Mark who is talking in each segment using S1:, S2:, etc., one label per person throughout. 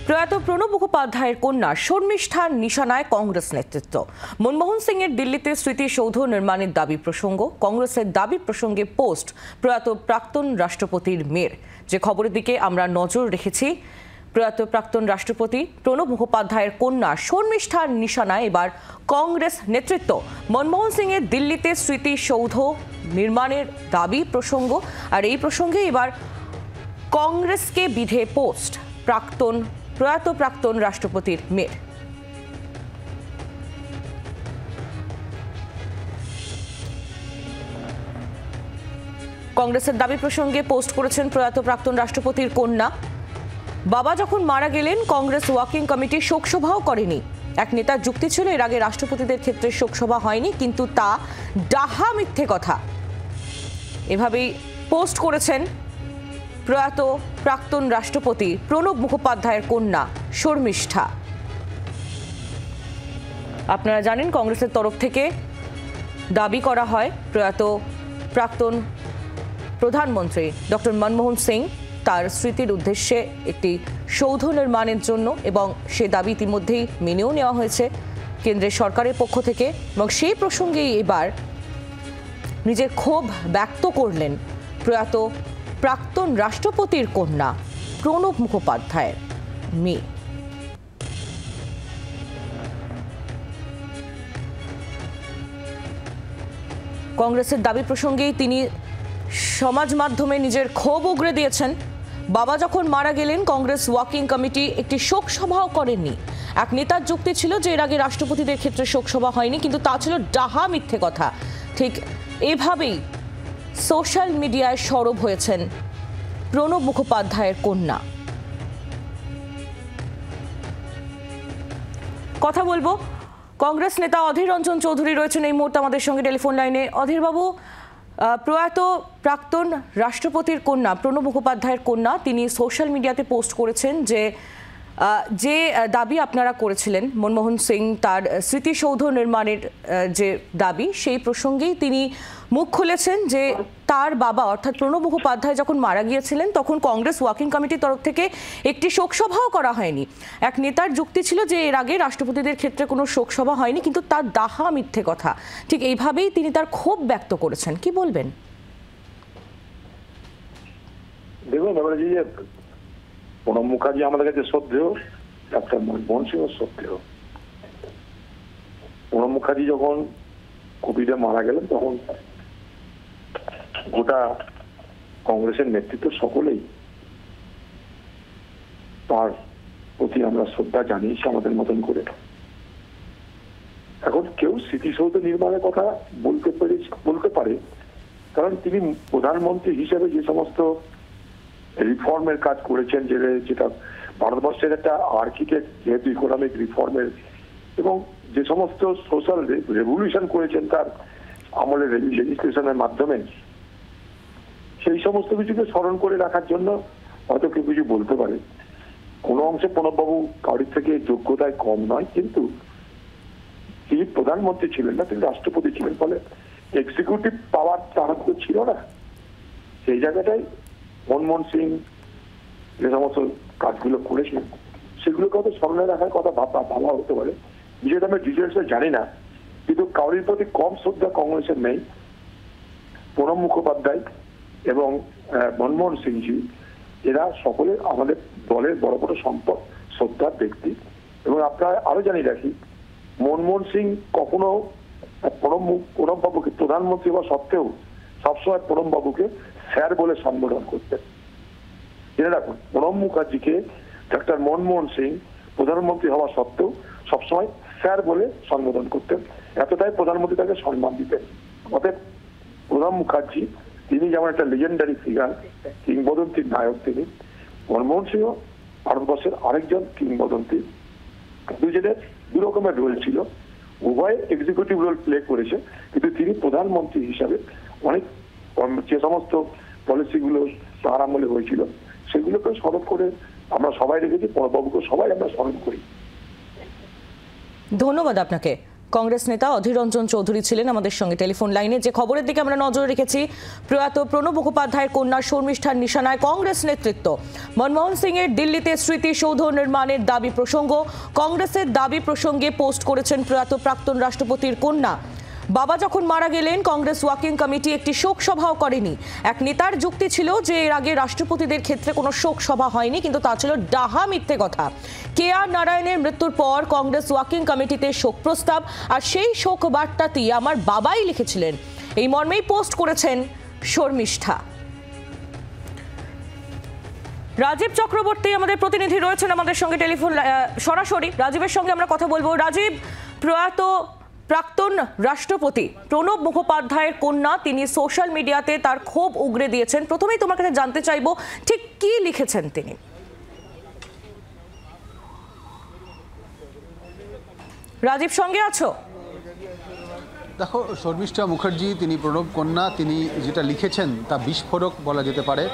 S1: প্রয়াত প্রণব মুখোপাধ্যায়ের কন্যা শর্মিষ্ঠার নিশানায় কংগ্রেস নেতৃত্ব। মনমোহন সিংয়ের দিল্লিতে স্মৃতিসৌধ নির্মাণের দাবি প্রসঙ্গ, কংগ্রেসের দাবি প্রসঙ্গে পোস্ট প্রয়াত প্রাক্তন রাষ্ট্রপতির মেয়ের। যে খবরের দিকে আমরা নজর রেখেছি, প্রয়াত প্রাক্তন রাষ্ট্রপতি প্রণব মুখোপাধ্যায়ের কন্যা শর্মিষ্ঠার নিশানায় এবার কংগ্রেস নেতৃত্ব। মনমোহন সিংয়ের দিল্লিতে স্মৃতিসৌধ নির্মাণের দাবি প্রসঙ্গ, আর এই প্রসঙ্গে এবার কংগ্রেসকে বিধে পোস্ট প্রয়াত প্রাক্তন রাষ্ট্রপতির মেয়ের। কংগ্রেসের দাবি প্রসঙ্গে পোস্ট করেছেন প্রয়াত প্রাক্তন রাষ্ট্রপতির কন্যা। বাবা যখন মারা গেলেন, কংগ্রেস ওয়ার্কিং কমিটি শোকসভাও করেনি। এক নেতার যুক্তি ছিল এর আগে রাষ্ট্রপতিদের ক্ষেত্রে শোকসভা হয়নি, কিন্তু তা ডাহা মিথ্যে কথা। এভাবেই পোস্ট করেছেন প্রয়াত প্রাক্তন রাষ্ট্রপতি প্রণব মুখোপাধ্যায়ের কন্যা শর্মিষ্ঠা। আপনারা জানেন, কংগ্রেসের তরফ থেকে দাবি করা হয় প্রয়াত প্রাক্তন প্রধানমন্ত্রী ডক্টর মনমোহন সিং তার স্মৃতির উদ্দেশ্যে একটি সৌধ নির্মাণের জন্য, এবং সে দাবি ইতিমধ্যেই মেনেও নেওয়া হয়েছে কেন্দ্রের সরকারের পক্ষ থেকে। এবং সেই প্রসঙ্গেই এবার নিজের ক্ষোভ ব্যক্ত করলেন প্রয়াত প্রাক্তন রাষ্ট্রপতির কন্যা প্রণব মুখোপাধ্যায়ের মেয়ে। কংগ্রেসের দাবি প্রসঙ্গেই তিনি সমাজ মাধ্যমে নিজের ক্ষোভ উগরে দিয়েছেন। বাবা যখন মারা গেলেন, কংগ্রেস ওয়ার্কিং কমিটি একটি শোক সভাও করেননি। এক নেতার যুক্তি ছিল যে এর আগে রাষ্ট্রপতিদের ক্ষেত্রে শোকসভা হয়নি, কিন্তু তা ছিল ডাহা মিথ্যে কথা। ঠিক এভাবেই সোশ্যাল মিডিয়ায় সরব হয়েছেন প্রণব মুখোপাধ্যায়ের কন্যা। কথা বলবো, কংগ্রেস নেতা অধীর রঞ্জন চৌধুরী রয়েছেন এই মুহূর্তে আমাদের সঙ্গে টেলিফোন লাইনে। অধীর বাবু, প্রয়াত প্রাক্তন রাষ্ট্রপতির কন্যা প্রণব মুখোপাধ্যায়ের কন্যা তিনি সোশ্যাল মিডিয়াতে পোস্ট করেছেন যে দাবি আপনারা করেছিলেন মনমোহন সিং তার স্মৃতিসৌধ নির্মাণের যে দাবি, সেই প্রসঙ্গেই তিনি মুখ খুলেছেন যে তার বাবা অর্থাৎ প্রণব মুখোপাধ্যায় যখন মারা গিয়েছিলেন, তখন কংগ্রেস ওয়ার্কিং কমিটির তরফ থেকে একটি শোকসভাও করা হয়নি। এক নেতার যুক্তি ছিল যে এর আগে রাষ্ট্রপতিদের ক্ষেত্রে কোনো শোকসভা হয়নি, কিন্তু তার ডাহা মিথ্যে কথা। ঠিক এইভাবেই তিনি তার ক্ষোভ ব্যক্ত করেছেন। কি বলবেন?
S2: দেখুন, প্রণব মুখার্জি আমাদের কাছে শ্রদ্ধেয়, ডাক্তার মনমোহন সিং শ্রদ্ধেয়। প্রণব মুখার্জি যখন কোভিডে মারা গেলেন, তখন গোটা কংগ্রেসের নেতৃত্ব সকলেই তার প্রতি আমরা শ্রদ্ধা জানিয়েছি আমাদের মতন করে। এখন কেউ স্মৃতিসৌধ নির্মাণের কথা বলতে পারে, কারণ তিনি প্রধানমন্ত্রী হিসেবে যে সমস্ত রিফর্মের কাজ করেছেন, যেটা ভারতবর্ষের একটা আর্কিটেক্ট, যেহেতু ইকোনমিক রিফর্মের, এবং যে সমস্ত সোশ্যাল রেভলিউশন করেছেন তার আমলের লেজিসলেশনের মাধ্যমে, সেই সমস্ত কিছুকে স্মরণ করে রাখার জন্য হয়তো কেউ কিছু বলতে পারে। কোনো অংশে প্রণববাবু কারোর থেকে যোগ্যতায় কম নয়, কিন্তু তিনি প্রধানমন্ত্রী ছিলেন না, তিনি রাষ্ট্রপতি ছিলেন, ফলে এক্সিকিউটিভ পাওয়ার তার তো ছিল না। সেই জায়গাটাই মনমোহন সিং যে সমস্ত কাজগুলো করেছিলেন, সেগুলোকে হয়তো স্মরণে রাখার কথা ভাবা হতে পারে। বিষয়টা আমি ডিটেলসে জানি না, কিন্তু কারোর প্রতি কম শ্রদ্ধা কংগ্রেসের নেই। প্রণব মুখোপাধ্যায় এবং মনমোহন সিংজি এরা সকলে আমাদের দলের বড় বড় সম্পদ, শ্রদ্ধার ব্যক্তি। এবং আপনারা আরো জানিয়ে রাখি, মনমোহন সিং কখনো প্রণব বাবুকে প্রধানমন্ত্রী হওয়া সত্ত্বেও সবসময় প্রণব বাবুকে স্যার বলে সম্বোধন করতেন। জেনে রাখুন, প্রণব মুখার্জিকে ডাক্তার মনমোহন সিং প্রধানমন্ত্রী হওয়া সত্ত্বেও সবসময় স্যার বলে সম্বোধন করতেন। এতটাই প্রধানমন্ত্রী তাকে সম্মান দিতেন। অতএব প্রণব মুখার্জি তিনি যেমন একটা লেজেন্ডারি ফিগার, কিংবদন্তির নায়ক, তিনি মনমোহন সিংও ভারতবর্ষের আরেকজন কিংবদন্তি। দুজনের দু রকমের রোল ছিল, উভয় এক্সিকিউটিভ রোল প্লে করেছে, কিন্তু তিনি প্রধানমন্ত্রী হিসাবে অনেক যে সমস্ত পলিসিগুলো তার আমলে হয়েছিল সেগুলোকে স্মরণ করে আমরা সবাই রেখেছি। প্রণববাবুকে সবাই আমরা স্মরণ করি।
S1: ধন্যবাদ আপনাকে। কংগ্রেস নেতা অধীর রঞ্জন চৌধুরী ছিলেন আমাদের সঙ্গে টেলিফোন লাইনে। যে খবরের দিকে আমরা নজর রেখেছি, প্রয়াত প্রণব মুখোপাধ্যায়ের কন্যা শর্মিষ্ঠার নিশানায় কংগ্রেস নেতৃত্ব। মনমোহন সিং এর দিল্লিতে স্মৃতিসৌধ নির্মাণের দাবি প্রসঙ্গ, কংগ্রেসের দাবি প্রসঙ্গে পোস্ট করেছেন প্রয়াত প্রাক্তন রাষ্ট্রপতির কন্যা। বাবা যখন মারা গেলেন, কংগ্রেস ওয়ার্কিং কমিটি একটি শোক সভাও করেনি। এক নেতার যুক্তি ছিল যে এর আগে রাষ্ট্রপতিদের ক্ষেত্রে কোনো শোক সভা হয়নি, কিন্তু তা ছিল ডাহা মিথ্যে কথা। KR নারায়ণের মৃত্যুর পর কংগ্রেস ওয়ার্কিং কমিটিতে শোক প্রস্তাব, আর সেই শোক বার্তাটি আমার বাবাই লিখেছিলেন, এই মর্মেই পোস্ট করেছেন শর্মিষ্ঠা। রাজীব চক্রবর্তী আমাদের প্রতিনিধি রয়েছেন আমাদের সঙ্গে টেলিফোন সরাসরি। রাজীবের সঙ্গে আমরা কথা বলবো। রাজীব, প্রয়াত প্রাক্তন রাষ্ট্রপতি প্রণব মুখোপাধ্যায়ের কন্যা, তিনি সোশ্যাল মিডিয়াতে তার ক্ষোভ উগরে দিয়েছেন। প্রথমেই তোমার কাছে জানতে চাইবো, ঠিক কি লিখেছেন তিনি? রাজীব, সঙ্গে আছো?
S3: দেখো, শর্মিষ্ঠা মুখার্জি তিনি প্রণব কন্যা, তিনি যেটা লিখেছেন তা বিস্ফোরক বলা যেতে পারে।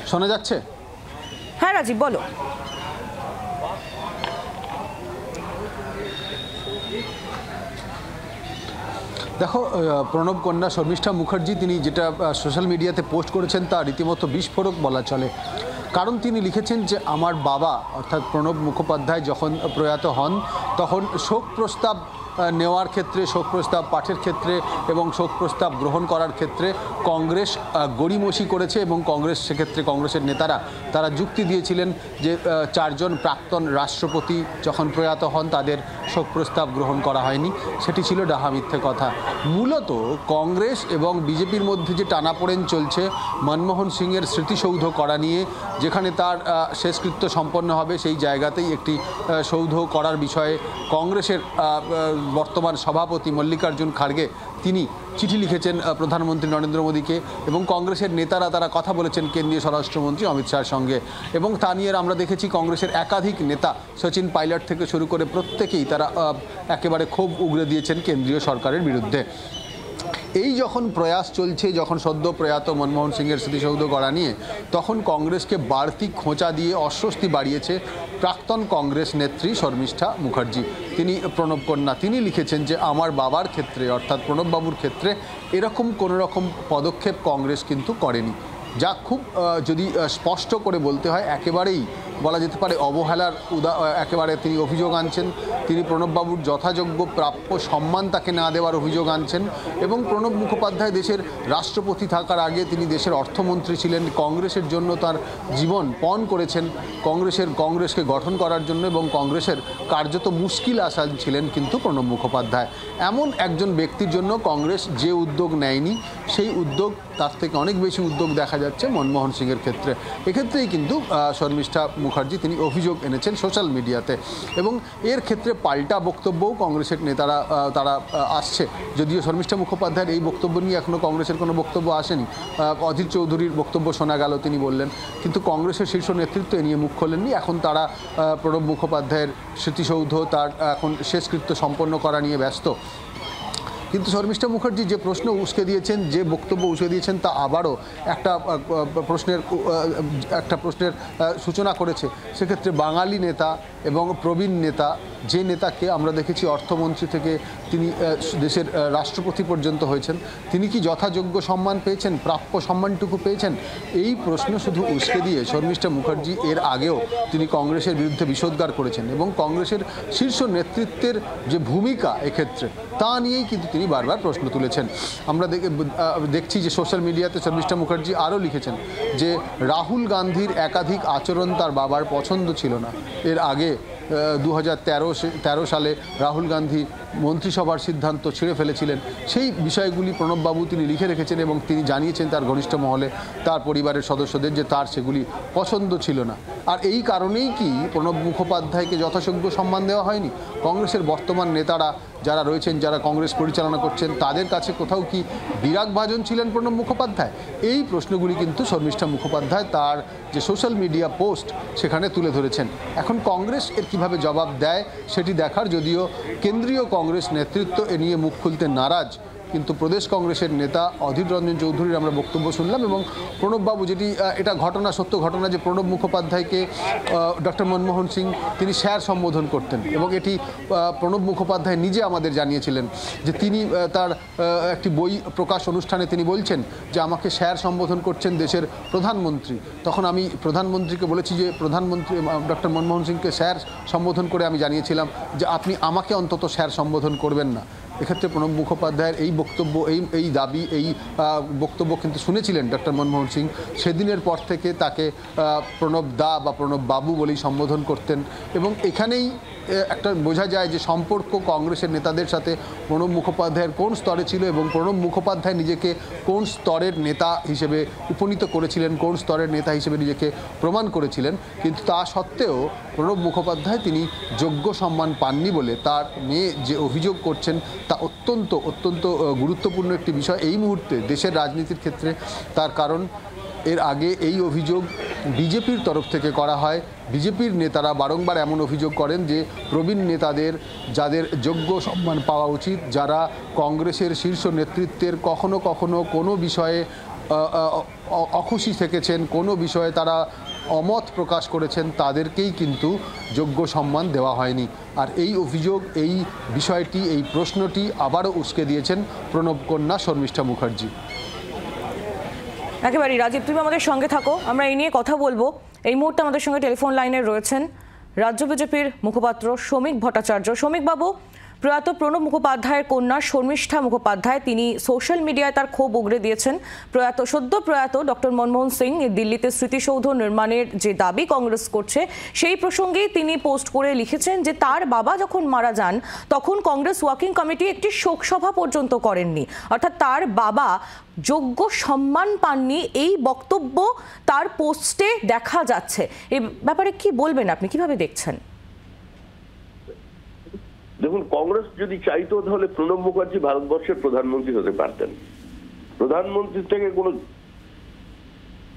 S3: শোনা যাচ্ছে?
S1: হ্যাঁ রাজীব, বলো।
S3: দেখো, প্রণব কন্যা শর্মিষ্ঠা মুখার্জি তিনি যেটা সোশ্যাল মিডিয়াতে পোস্ট করেছেন তা রীতিমতো বিস্ফোরক বলা চলে। কারণ তিনি লিখেছেন যে আমার বাবা অর্থাৎ প্রণব মুখোপাধ্যায় যখন প্রয়াত হন, তখন শোক প্রস্তাব নেওয়ার ক্ষেত্রে, শোক প্রস্তাব পাঠের ক্ষেত্রে এবং শোক প্রস্তাব গ্রহণ করার ক্ষেত্রে কংগ্রেস গড়িমসি করেছে, এবং কংগ্রেস সেক্ষেত্রে কংগ্রেসের নেতারা তারা যুক্তি দিয়েছিলেন যে চারজন প্রাক্তন রাষ্ট্রপতি যখন প্রয়াত হন তাদের শোক প্রস্তাব গ্রহণ করা হয়নি। সেটি ছিল ডাহা মিথ্যে কথা। মূলত কংগ্রেস এবং বিজেপির মধ্যে যে টানাপোড়েন চলছে মনমোহন সিংয়ের স্মৃতিসৌধ করা নিয়ে, যেখানে তার শেষকৃত্য সম্পন্ন হবে সেই জায়গাতেই একটি সৌধ করার বিষয়ে কংগ্রেসের বর্তমান সভাপতি মল্লিকার্জুন খাড়গে তিনি চিঠি লিখেছেন প্রধানমন্ত্রী নরেন্দ্র মোদীকে, এবং কংগ্রেসের নেতারা তারা কথা বলেছেন কেন্দ্রীয় স্বরাষ্ট্রমন্ত্রী অমিত শাহের সঙ্গে। এবং তা নিয়ে আমরা দেখেছি কংগ্রেসের একাধিক নেতা সচিন পাইলট থেকে শুরু করে প্রত্যেকেই তারা একেবারে ক্ষোভ উগরে দিয়েছেন কেন্দ্রীয় সরকারের বিরুদ্ধে। এই যখন প্রয়াস চলছে, যখন সদ্য প্রয়াত মনমোহন সিংয়ের স্মৃতিসৌধ করা নিয়ে, তখন কংগ্রেসকে বাড়তি খোঁচা দিয়ে অস্বস্তি বাড়িয়েছে প্রাক্তন কংগ্রেস নেত্রী শর্মিষ্ঠা মুখার্জি। তিনি প্রণব কন্যা, তিনি লিখেছেন যে আমার বাবার ক্ষেত্রে অর্থাৎ প্রণববাবুর ক্ষেত্রে এরকম কোনো রকম পদক্ষেপ কংগ্রেস কিন্তু করেনি, যা খুব যদি স্পষ্ট করে বলতে হয় একেবারেই বলা যেতে পারে অবহেলার একেবারে তিনি অভিযোগ আনছেন। তিনি প্রণববাবুর যথাযোগ্য প্রাপ্য সম্মান তাকে না দেওয়ার অভিযোগ আনছেন, এবং প্রণব মুখোপাধ্যায় দেশের রাষ্ট্রপতি থাকার আগে তিনি দেশের অর্থমন্ত্রী ছিলেন, কংগ্রেসের জন্য তার জীবন পণ করেছেন, কংগ্রেসকে গঠন করার জন্য, এবং কংগ্রেসের কার্যত মুশকিল আসান ছিলেন কিন্তু প্রণব মুখোপাধ্যায়। এমন একজন ব্যক্তির জন্য কংগ্রেস যে উদ্যোগ নেয়নি, সেই উদ্যোগ তার থেকে অনেক বেশি উদ্যোগ দেখা যাচ্ছে মনমোহন সিংয়ের ক্ষেত্রে। এক্ষেত্রেই কিন্তু শর্মিষ্ঠা মুখার্জি তিনি অভিযোগ এনেছেন সোশ্যাল মিডিয়াতে, এবং এর ক্ষেত্রে পাল্টা বক্তব্যও কংগ্রেসের নেতারা তারা আসছে। যদিও শর্মিষ্ঠা মুখোপাধ্যায়ের এই বক্তব্য নিয়ে এখনও কংগ্রেসের কোনো বক্তব্য আসেনি। অধীর চৌধুরীর বক্তব্য শোনা গেল, তিনি বললেন, কিন্তু কংগ্রেসের শীর্ষ নেতৃত্ব এ নিয়ে মুখ খোলেননি। এখন তারা প্রণব মুখোপাধ্যায়ের স্মৃতিসৌধ তার এখন শেষকৃত্য সম্পন্ন করা নিয়ে ব্যস্ত। কিন্তু শর্মিষ্ঠা মুখার্জি যে প্রশ্ন উস্কে দিয়েছেন, যে বক্তব্য উস্কে দিয়েছেন, তা আবারও একটা প্রশ্নের সূচনা করেছে। সেক্ষেত্রে বাঙালি নেতা এবং প্রবীণ নেতা, যে নেতাকে আমরা দেখেছি অর্থমন্ত্রী থেকে তিনি দেশের রাষ্ট্রপতি পর্যন্ত হয়েছেন, তিনি কি যথাযোগ্য সম্মান পেয়েছেন, প্রাপ্য সম্মানটুকু পেয়েছেন? এই প্রশ্ন শুধু উস্কে দিয়ে শর্মিষ্ঠা মুখার্জি এর আগেও তিনি কংগ্রেসের বিরুদ্ধে বিষোদ্গার করেছেন, এবং কংগ্রেসের শীর্ষ নেতৃত্বের যে ভূমিকা এক্ষেত্রে তা নিয়েই কিন্তু তিনি বারবার প্রশ্ন তুলেছেন। আমরা দেখছি যে সোশ্যাল মিডিয়াতে শর্মিষ্ঠা মুখার্জি আরও লিখেছেন যে রাহুল গান্ধীর একাধিক আচরণ তার বাবার পছন্দ ছিল না। এর আগে 2013 সালে রাহুল গান্ধী মন্ত্রিসভার সিদ্ধান্ত ছিঁড়ে ফেলেছিলেন, সেই বিষয়গুলি প্রণববাবু তিনি লিখে রেখেছেন, এবং তিনি জানিয়েছেন তার ঘনিষ্ঠ মহলে, তার পরিবারের সদস্যদের, যে তার সেগুলি পছন্দ ছিল না। আর এই কারণেই কি প্রণব মুখোপাধ্যায়কে যথাযোগ্য সম্মান দেওয়া হয়নি? কংগ্রেসের বর্তমান নেতারা যারা রয়েছেন, যারা কংগ্রেস পরিচালনা করছেন, তাদের কাছে কোথাও কি বিরাগভাজন ছিলেন প্রণব মুখোপাধ্যায়? এই প্রশ্নগুলি কিন্তু শর্মিষ্ঠা মুখোপাধ্যায় তার যে সোশ্যাল মিডিয়া পোস্ট সেখানে তুলে ধরেছেন। এখন কংগ্রেস এর কিভাবে জবাব দেয় সেটি দেখার, যদিও কেন্দ্রীয় কংগ্রেস নেতৃত্ব এ নিয়ে মুখ খুলতে নারাজ। কিন্তু প্রদেশ কংগ্রেসের নেতা অধীর রঞ্জন চৌধুরীর আমরা বক্তব্য শুনলাম। এবং প্রণববাবু, যেটি এটা ঘটনা, সত্য ঘটনা, যে প্রণব মুখোপাধ্যায়কে ডক্টর মনমোহন সিং তিনি স্যার সম্বোধন করতেন, এবং এটি প্রণব মুখোপাধ্যায় নিজে আমাদের জানিয়েছিলেন যে তিনি তার একটি বই প্রকাশ অনুষ্ঠানে তিনি বলছেন যে আমাকে স্যার সম্বোধন করছেন দেশের প্রধানমন্ত্রী। তখন আমি প্রধানমন্ত্রীকে বলেছি যে প্রধানমন্ত্রী ডক্টর মনমোহন সিংকে স্যার সম্বোধন করে আমি জানিয়েছিলাম যে আপনি আমাকে অন্তত স্যার সম্বোধন করবেন না। এক্ষেত্রে প্রণব মুখোপাধ্যায়ের এই বক্তব্য, এই দাবি, এই বক্তব্য কিন্তু শুনেছিলেন ডক্টর মনমোহন সিং। সেদিনের পর থেকে তাকে প্রণব দা বা প্রণব বাবু বলেই সম্বোধন করতেন। এবং এখানেই একটা বোঝা যায় যে সম্পর্ক কংগ্রেসের নেতাদের সাথে প্রণব মুখোপাধ্যায়ের কোন স্তরে ছিল, এবং প্রণব মুখোপাধ্যায় নিজেকে কোন স্তরের নেতা হিসেবে উপনীত করেছিলেন, কোন স্তরের নেতা হিসেবে নিজেকে প্রমাণ করেছিলেন। কিন্তু তা সত্ত্বেও প্রণব মুখোপাধ্যায় তিনি যোগ্য সম্মান পাননি বলে তার মেয়ে যে অভিযোগ করছেন তা অত্যন্ত অত্যন্ত গুরুত্বপূর্ণ একটি বিষয় এই মুহূর্তে দেশের রাজনীতির ক্ষেত্রে। তার কারণ এর আগে এই অভিযোগ বিজেপির তরফ থেকে করা হয়। বিজেপির নেতারা বারংবার এমন অভিযোগ করেন যে প্রবীণ নেতাদের, যাদের যোগ্য সম্মান পাওয়া উচিত, যারা কংগ্রেসের শীর্ষ নেতৃত্বের কখনো কখনো কোনো বিষয়ে অখুশি থেকেছেন, কোনো বিষয়ে তারা অমত প্রকাশ করেছেন, তাদেরকেই কিন্তু যোগ্য সম্মান দেওয়া হয়নি। আর এই অভিযোগ, এই বিষয়টি, এই প্রশ্নটি আবারও উস্কে দিয়েছেন প্রণব কন্যা শর্মিষ্ঠা মুখার্জি।
S1: একেবারেই রাজীব, তুমি আমাদের সঙ্গে থাকো, আমরা এই নিয়ে কথা বলবো। এই মুহূর্তে আমাদের সঙ্গে টেলিফোন লাইনে রয়েছেন রাজ্য বিজেপির মুখপাত্র শ্রমিক ভট্টাচার্য। শ্রমিক বাবু, প্রয়াত প্রণব মুখোপাধ্যায়ের কন্যা শর্মিষ্ঠা মুখোপাধ্যায় তিনি সোশ্যাল মিডিয়ায় তার ক্ষোভ উগরে দিয়েছেন। সদ্য প্রয়াত ডক্টর মনমোহন সিং দিল্লিতে স্মৃতিসৌধ নির্মাণের যে দাবি কংগ্রেস করছে সেই প্রসঙ্গেই তিনি পোস্ট করে লিখেছেন যে তার বাবা যখন মারা যান তখন কংগ্রেস ওয়ার্কিং কমিটি একটি শোকসভা পর্যন্ত করেননি, অর্থাৎ তার বাবা যোগ্য সম্মান পাননি। এই বক্তব্য তার পোস্টে দেখা যাচ্ছে। এই ব্যাপারে কি বলবেন আপনি, কিভাবে দেখছেন?
S4: দেখুন, কংগ্রেস যদি চাইতো তাহলে প্রণব মুখার্জি ভারতবর্ষের প্রধানমন্ত্রী হতে পারতেন। প্রধানমন্ত্রী থেকে কোনো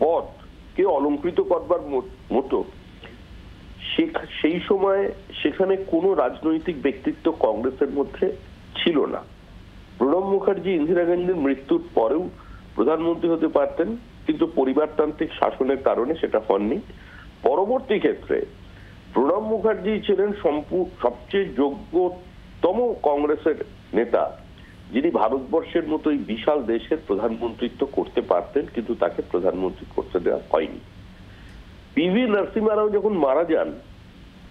S4: পদ কে অলঙ্কৃত করবার মতো সেই সময় সেখানে কোনো রাজনৈতিক ব্যক্তিত্ব কংগ্রেসের মধ্যে ছিল না। প্রণব মুখার্জি ইন্দিরা গান্ধীর মৃত্যুর পরেও প্রধানমন্ত্রী হতে পারতেন, কিন্তু পরিবারতান্ত্রিক শাসনের কারণে সেটা হননি। পরবর্তী ক্ষেত্রে প্রণব মুখার্জি ছিলেন সবচেয়ে যোগ্যতম কংগ্রেসের নেতা, যিনি ভারতবর্ষের মতো এই বিশাল দেশের প্রধানমন্ত্রিত্ব করতে পারতেন, কিন্তু তাকে প্রধানমন্ত্রী করতে দেওয়া হয়নি। পিভি নরসিংহ রাও যখন মারা যান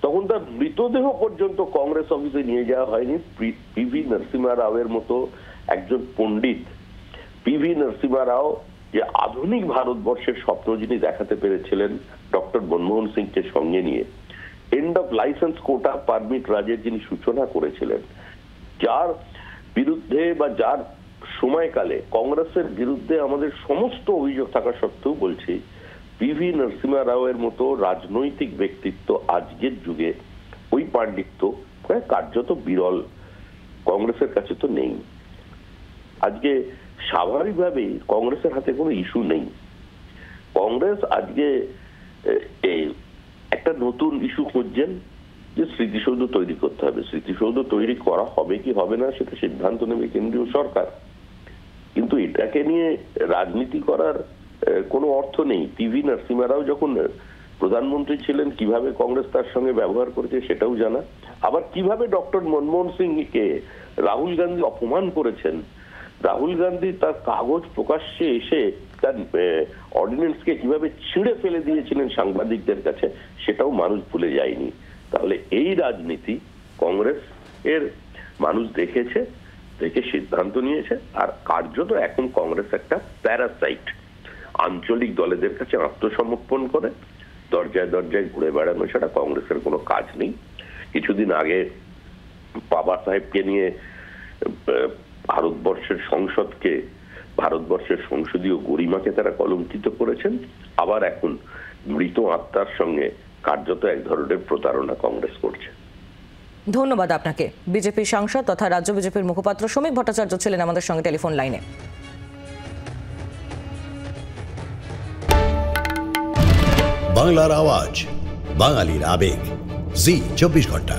S4: তখন তার মৃতদেহ পর্যন্ত কংগ্রেস অফিসে নিয়ে যাওয়া হয়নি। পিভি নরসিংহ রাওয়ের মতো একজন পণ্ডিত, পিভি নরসিংহ রাও যে আধুনিক ভারতবর্ষের স্বপ্ন যিনি দেখাতে পেরেছিলেন ডক্টর মনমোহন সিংকে সঙ্গে নিয়ে, end of licence quota permit রাজের যিনি সূচনা করেছিলেন, যার বিরুদ্ধে বা যার সময়কালে কংগ্রেসের বিরুদ্ধে আমাদের সমস্ত অভিযোগ থাকা সত্ত্বেও বলছি, পিভি নরসিংহ রাওয়ের মতো রাজনৈতিক ব্যক্তিত্ব আজকের যুগে ওই পাণ্ডিত্য কার্যত বিরল, কংগ্রেসের কাছে তো নেই। আজকে স্বাভাবিকভাবেই কংগ্রেসের হাতে কোনো ইস্যু নেই। কংগ্রেস আজকে একটা নতুন ইস্যু খুঁজছেন যে স্মৃতিসৌধ তৈরি করতে হবে। স্মৃতিসৌধ তৈরি করা হবে কি হবে না সেটা সিদ্ধান্ত নেবে কেন্দ্রীয় সরকার, কিন্তু এটাকে নিয়ে রাজনীতি করার কোনো অর্থ নেই। পিভি নরসিংহ রাও যখন প্রধানমন্ত্রী ছিলেন কিভাবে কংগ্রেস তার সঙ্গে ব্যবহার করেছে সেটাও জানা। আবার কিভাবে ডক্টর মনমোহন সিংকে রাহুল গান্ধী অপমান করেছেন, রাহুল গান্ধী তার কাগজ প্রকাশ্যে এসে তার অর্ডিন্যান্সকে কিভাবে ছিঁড়ে ফেলে দিয়েছিলেন সাংবাদিকদের কাছে, সেটাও মানুষ ভুলে যায়নি। তাহলে এই রাজনীতি কংগ্রেস এর মানুষ দেখেছে, দেখে সিদ্ধান্ত নিয়েছে। আর কার্যত এখন কংগ্রেস একটা প্যারাসাইট, আঞ্চলিক দলেদের কাছে আত্মসমর্পণ করে দরজায় দরজায় ঘুরে বেড়ানো ছাড়া কংগ্রেসের কোনো কাজ নেই। কিছুদিন আগে বাবা সাহেবকে নিয়ে ভারতবর্ষের সংসদকে, ভারতবর্ষের সংসদীয় গরিমাকে তারা কলঙ্কিত করেছেন। আবার এখন মৃত আত্মার সঙ্গে কার্যত এক ধরনের প্রতারণা কংগ্রেস করছে।
S1: ধন্যবাদ আপনাকে। বিজেপির সাংসদ তথা রাজ্য বিজেপির মুখপাত্র শ্রমিক ভট্টাচার্য ছিলেন আমাদের সঙ্গে টেলিফোন লাইনে।
S5: বাংলার আওয়াজ, বাঙালির আবেগ, জি 24 ঘন্টা।